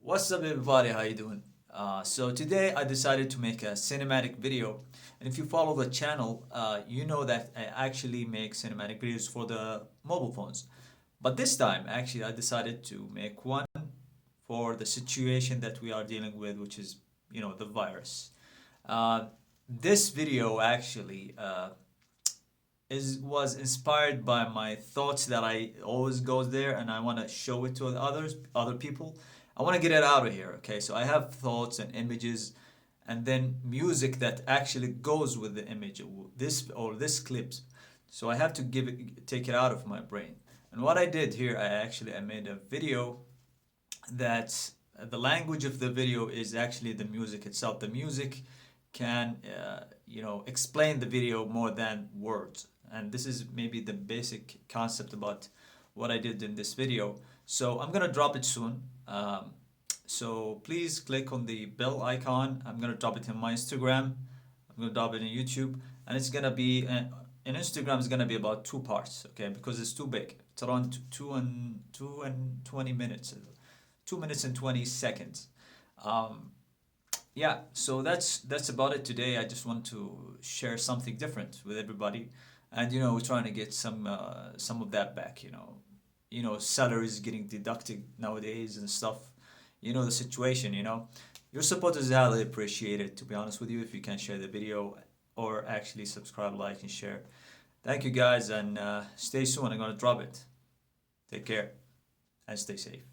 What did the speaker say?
What's up, everybody? How you doing? So today I decided to make a cinematic video, and if you follow the channel, you know that I actually make cinematic videos for the mobile phones. But this time, actually, I decided to make one for the situation that we are dealing with, which is, the virus. Uh, this video actually is was inspired by my thoughts that I always goes there, and I want to show it to other people. I want to get it out of here. Okay, so I have thoughts and images, and then music that actually goes with the image, this clips. So I have to take it out of my brain. And what I did here, I made a video that the language of the video is actually the music itself. The music can explain the video more than words, and this is maybe the basic concept about what I did in this video. So I'm gonna drop it soon. So please click on the bell icon. I'm gonna drop it in my Instagram. I'm gonna drop it in YouTube, and it's gonna be in Instagram. It's gonna be about two parts, okay? Because it's too big. It's around 2 and 20 minutes, 2 minutes and 20 seconds. Um, yeah, so that's about it today. I just want to share something different with everybody, and we're trying to get some of that back. Salaries getting deducted nowadays and stuff. The situation. Your support is highly appreciated. To be honest with you, if you can share the video or actually subscribe, like, and share. Thank you guys, and stay soon. I'm gonna drop it. Take care and stay safe.